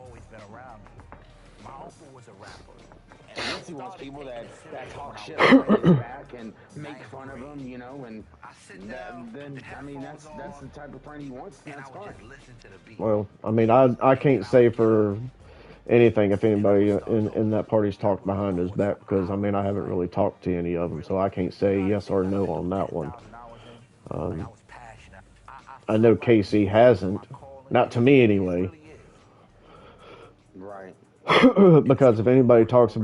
He wants people that talk shit behind his back and make fun of him, and then I mean that's the type of friend he wants, and that's fine. Well, I mean, I can't say for anything if anybody in that party's talked behind his back, because I mean I haven't really talked to any of them, so I can't say yes or no on that one. I know Casey hasn't, not to me anyway. Right. Because if anybody talks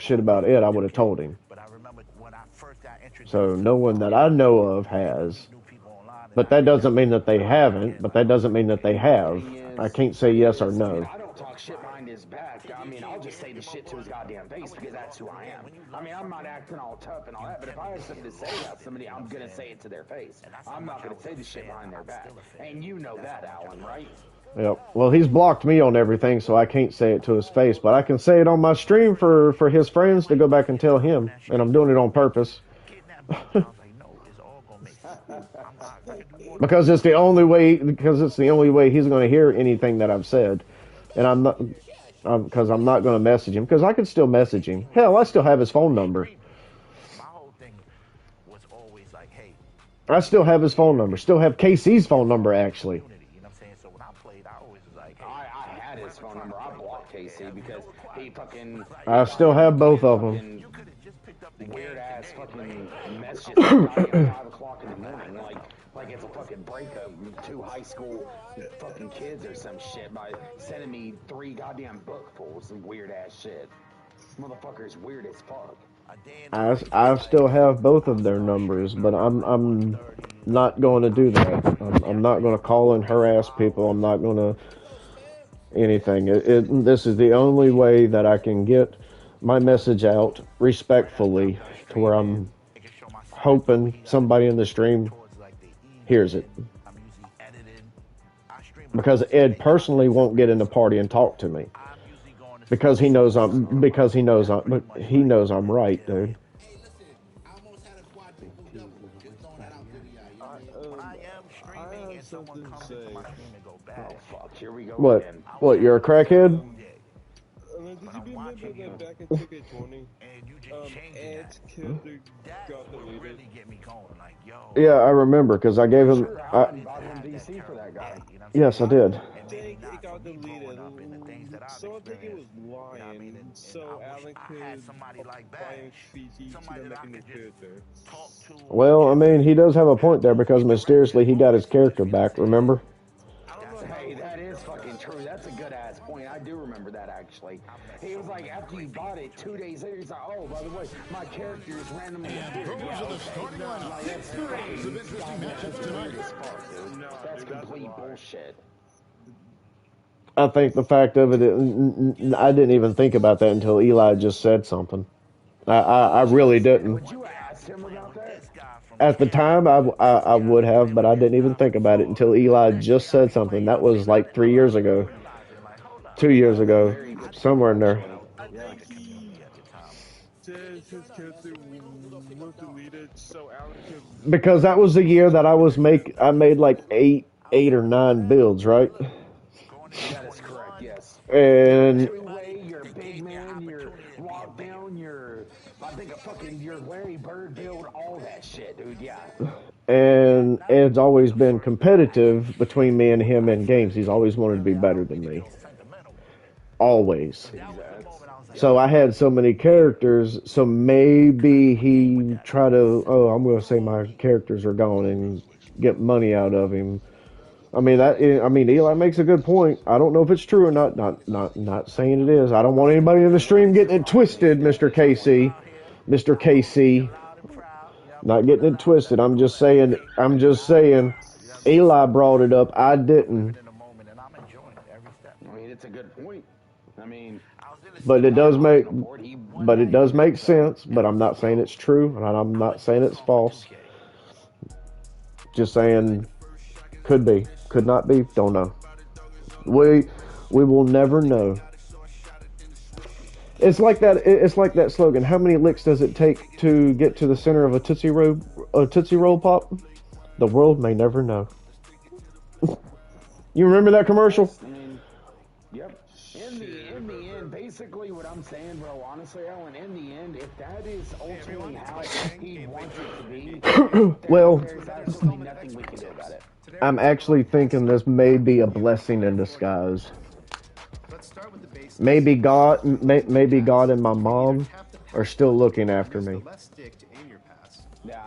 shit about Ed, I would have told him. So no one that I know of has. But that doesn't mean that they haven't. But that doesn't mean that they have. I can't say yes or no. I don't talk shit behind his back. I mean, I'll just say the shit to his goddamn face because that's who I am. I mean, I'm not acting all tough and all that, but if I have something to say about somebody, I'm going to say it to their face. I'm not going to say the shit behind their back. And you know that, Alan, right? Yep. Well, he's blocked me on everything, so I can't say it to his face. But I can say it on my stream for his friends to go back and tell him. And I'm doing it on purpose. Because it's the only way he's going to hear anything that I've said. And I'm not going to message him, because I could still message him. Hell, I still have his phone number. I still have his phone number. Still have KC's phone number, actually. You know what I'm saying? So when I played, I always was like, I had his phone number. I blocked KC because he fucking. I still have both of them. Weird ass fucking messages at 5 o'clock in the morning, like it's a fucking breakup. 2 high school fucking kids or some shit by sending me 3 goddamn bookfuls of weird ass shit. Motherfucker's weird as fuck. I still have both of their numbers, but I'm not going to do that. I'm not going to call and harass people. I'm not going to anything. This is the only way that I can get my message out respectfully to where I'm hoping somebody in the stream hears it. Because Ed personally won't get in the party and talk to me. Because he knows I'm right, dude. Oh fuck, here we go. What? Again. What? You're a crackhead? Did you remember that back in 2K20? Ed's character got deleted. Yeah, I remember because I gave him. Sure, Alan bought him VC for that guy. Yes, I did. It got deleted. So I think it was lying. So Alan could apply VC to the making character. Well, I mean, he does have a point there because mysteriously he got his character back. Remember? Hey, that is fucking true. That's a good ass point. I do remember that actually. He was like, after you bought it, 2 days later, he's like, oh, by the way, my character is randomly appeared. Yeah, okay. That's weird as fuck, dude. That's complete bullshit. I think the fact of it, I didn't even think about that until Eli just said something. I really didn't. Would you ask him about that? At the time, I would have, but I didn't even think about it until Eli just said something. That was like 3 years ago, 2 years ago, somewhere in there. Says his character was deleted, so Alan could. Because that was the year that I made like eight or 9 builds, right? That is correct, yes. And Two-way, your big man, your lockdown, I think a fucking, your Larry Bird build, all that shit, dude, yeah. and Ed's always been competitive between me and him in games. He's always wanted to be better than me. Always. So I had so many characters, so maybe he tried to, I'm going to say my characters are gone and get money out of him. I mean, Eli makes a good point. I don't know if it's true or not. Not saying it is. I don't want anybody in the stream getting it twisted, Mr. KC. Mr. KC. Not getting it twisted. I'm just saying, Eli brought it up. I didn't. I mean, it's a good point. I mean, but it does make sense, but I'm not saying it's true, and I'm not saying it's false. Just saying, could be, could not be, don't know. We will never know. It's like that slogan. How many licks does it take to get to the center of a Tootsie Roll Pop? The world may never know. You remember that commercial? I mean, yep. In the end, basically what I'm saying, bro, honestly, Alan, in the end, if that is ultimately how he wants it to be, well, there's absolutely nothing we can do about it. I'm actually thinking this may be a blessing in disguise. Maybe God and my mom are still looking after me. Yeah,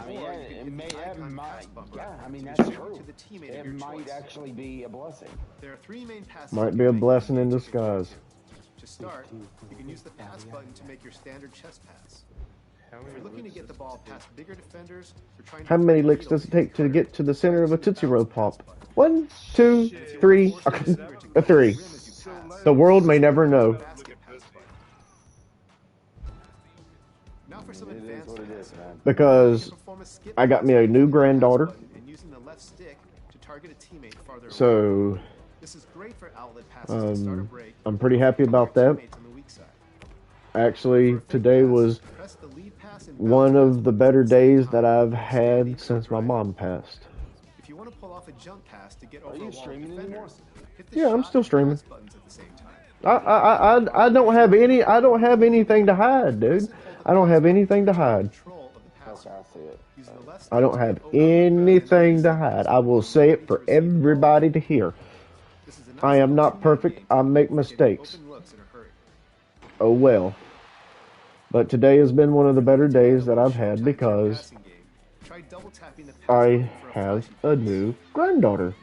I mean, that's true. It might actually be a blessing. There are 3 main passes. Might be a blessing in disguise. To start, you can use the pass button to make your standard chest pass. If you're looking to get the ball past bigger defenders, or trying to How many licks does it take to get to the center of a Tootsie Roll Pop? 1, 2, 3, 3. The world may never know. Now for some advanced passes. Because I got me a new granddaughter. And using the left stick to target a teammate farther away. So This is great for outlet passes to start a break. I'm pretty happy about that. Actually, today was one of the better days that I've had since my mom passed. If you want to pull off a jump pass to get over Are you streaming anymore? Yeah, I'm still streaming. I don't have anything to hide, dude. I don't have anything to hide. Yes, I see it. Using the left I don't stick to have get over the ground and anything to release hide. the I will ball say it to for receive the ball. everybody to hear. This is a nice I am little not two-minute perfect. game I make for getting mistakes. open looks in a hurry. Oh well. But today has been one of the better days that I've had Showtime because passing game. Try double tapping the pass I button for a have flashy a pass. new granddaughter.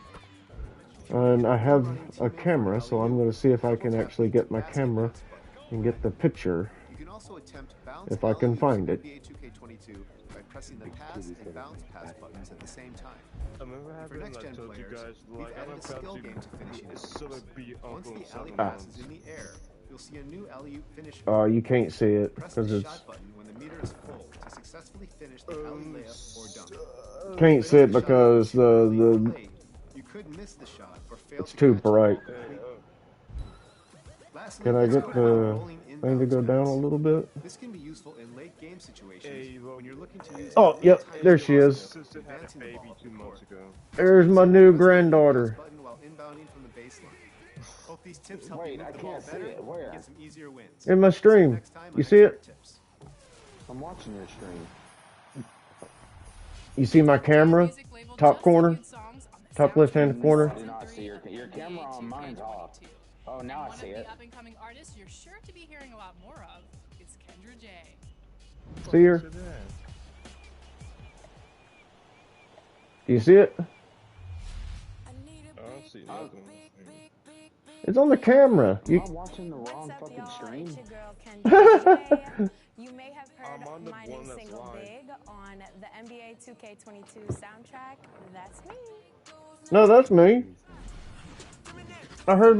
And I have Running a two-minute camera, for so I'm alley-oop, going to see if I double can tap actually the get my basket camera pass button. and get the picture You can also attempt bounce if I can alley-oops find in it. NBA2k22 by pressing the pass and bounce pass buttons at the same time. I remember For having next-gen told you players, guys we've like I'm added a about skill to game to finishing sort alley-oops. of be Once uncle the alley 7 pass is months. in the air, you'll see a new alley-oop finish. You can't see it Press because the it's shot button when the meter is full to successfully finish the alley layup or dunk. can't If see it the shot button because too early or the late, you could miss the shot or fail it's to too catch it. bright. Lastly, Can I let's get go over the rolling thing to inbounds go down a pass. little bit? This can be useful in late game situations when you're looking to use Oh, yep, real-time there she is. sister had a baby 2 months ago. There's my new granddaughter. Button while inbounding from the baseline. Hope these tips help you Wait, move I the ball can't see better it. Where? and get some easier wins. In my See you stream. next time You on see it? Expert Tips. I'm watching your stream. You see my camera? Top corner? Top left-hand corner? I do not see your camera on mine's off. Oh, now I see it. Up and coming artists you're sure to be hearing a lot more of is Kendra J. See her? Do you see it? I don't see nothing. It's on the camera. Am I watching the wrong fucking stream? You may have heard my new single Big on the NBA 2k22 soundtrack. That's me. No, that's me. I heard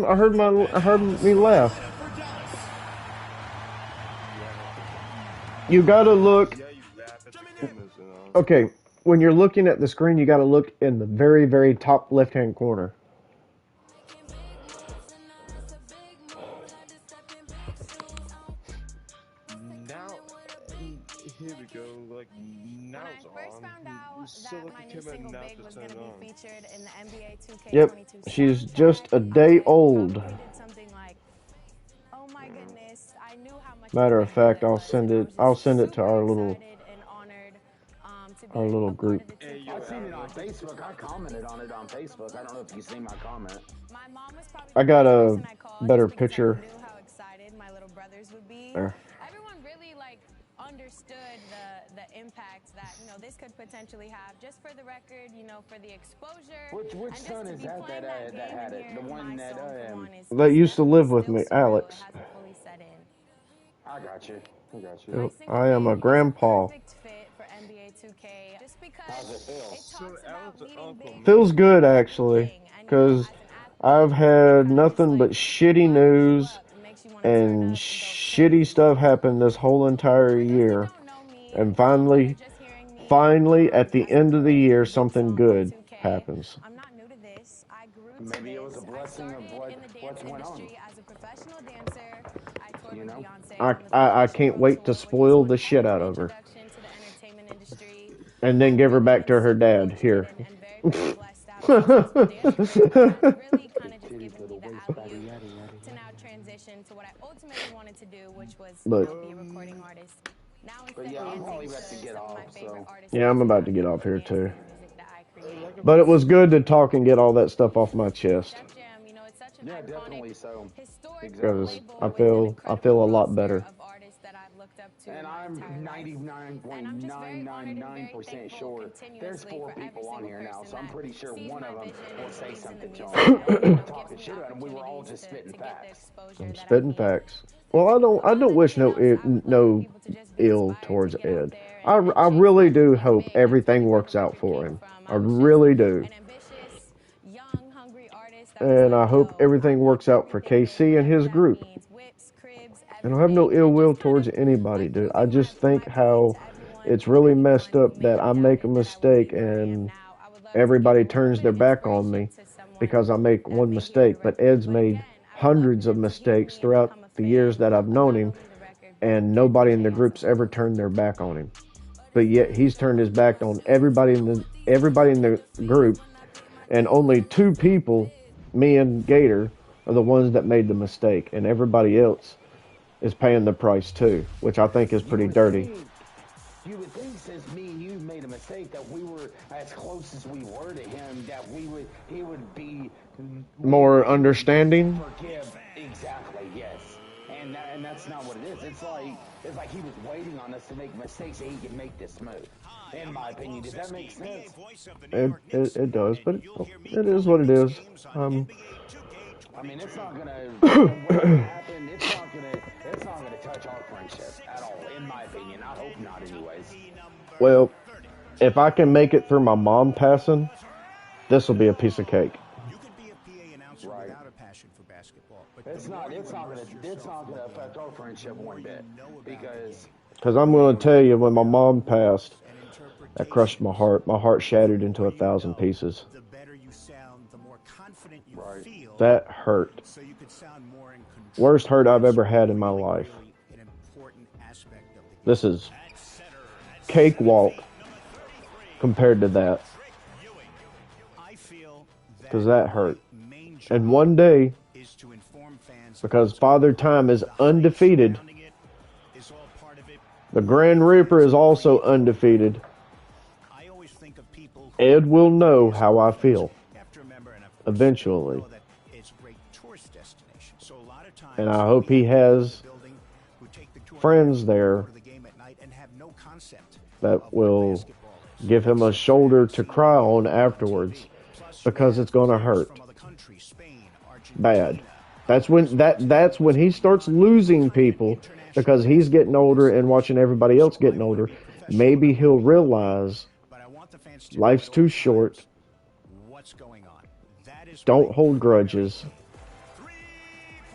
me laugh. You gotta look. Okay, when you're looking at the screen, you gotta look in the very, very top left-hand corner. Here we go, like, now it's on. When I first found out that my new single Big was going to be featured in the NBA 2k22 Yep, she's just a day old. Oh my goodness, I knew how much Matter of fact, I'll send it to our little group. I seen it on Facebook. I commented on it on Facebook. I don't know if you see my comment. I got a better picture. There. Everyone really understood the impact that this could potentially have. Just for the record, for the exposure. Which son is that had it? The one that used to live with me, Alex. I got you. Yep, I am a grandpa. How's it feel? Feels good actually, because I've had nothing but shitty news and shitty stuff happen this whole entire year, and finally at the end of the year something good happens. Maybe it was a blessing of what's went on. You know? I can't wait to spoil the shit out of her and then give her back to her dad. Here. Look. But yeah, I'm probably about to get off, so. Yeah, I'm about to get off here too. But it was good to talk and get all that stuff off my chest. Yeah, definitely so. Because I feel a lot better. And I'm 99.999% sure there's 4 people on here now, so I'm pretty sure one of them will say something to him. Talking shit about him, we were all just spitting facts. I'm spitting facts. Well, I don't wish no ill towards Ed. I really do hope everything works out for him. I really do. And I hope everything works out for KC and his group. And I have no ill will towards anybody, dude. I just think how it's really messed up that I make a mistake and everybody turns their back on me because I make one mistake. But Ed's made hundreds of mistakes throughout the years that I've known him, and nobody in the group's ever turned their back on him. But yet he's turned his back on everybody in the group, and only 2 people, me and Gator, are the ones that made the mistake, and everybody else is paying the price too, which I think is pretty dirty. you would think since me and you made a mistake that we were as close as we were to him, that he would be more understanding. Forgive, exactly, yes. And that's not what it is. It's like he was waiting on us to make mistakes so he could make this move. In my opinion, does that make sense? It does, but it is what it is. I mean, it's not gonna whatever happened. It's not gonna touch our friendship at all. In my opinion, I hope not. Anyways. Well, if I can make it through my mom passing, this will be a piece of cake. Right. It's not gonna affect our friendship one bit because I'm going to tell you, when my mom passed, that crushed my heart. My heart shattered into 1,000 pieces. Right. That hurt. Worst hurt I've ever had in my life. This is cakewalk compared to that. Because that hurt. And one day, because Father Time is undefeated, the Grand Reaper is also undefeated, Ed will know how I feel. Eventually. And I hope he has friends there that will give him a shoulder to cry on afterwards, because it's going to hurt bad. That's when he starts losing people, because he's getting older and watching everybody else getting older. Maybe he'll realize life's too short. Don't hold grudges.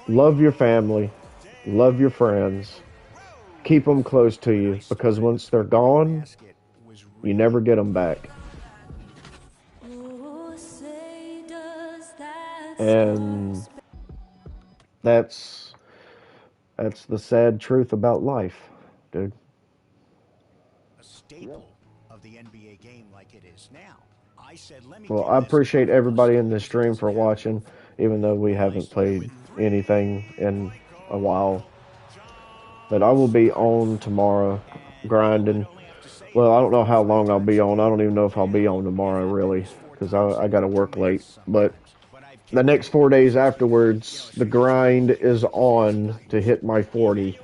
Love your family. Love your friends. Keep them close to you, because once they're gone, you never get them back. And that's the sad truth about life, dude. A staple of the NBA game like it is now. Well, I appreciate everybody in this stream for watching, even though we haven't played anything in a while. But I will be on tomorrow, grinding. Well, I don't know how long I'll be on. I don't even know if I'll be on tomorrow, really, because I got to work late. But the next 4 days afterwards, the grind is on to hit my 40.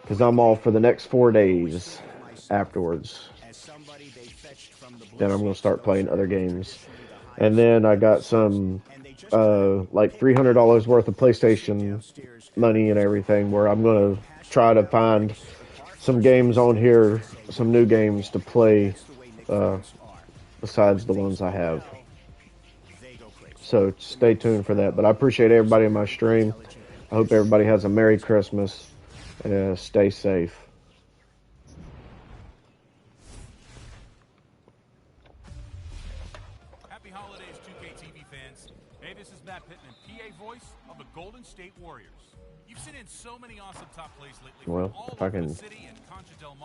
Because I'm off for the next 4 days afterwards. Then I'm going to start playing other games. And then I got some, like $300 worth of PlayStation money and everything, where I'm going to try to find some games on here, some new games to play, besides the ones I have. So stay tuned for that. But I appreciate everybody in my stream. I hope everybody has a Merry Christmas. Stay safe. Happy holidays, 2K TV fans. Hey, this is Matt Pittman, PA voice of the Golden State Warriors. You've seen in so many awesome top plays lately. Well, if I can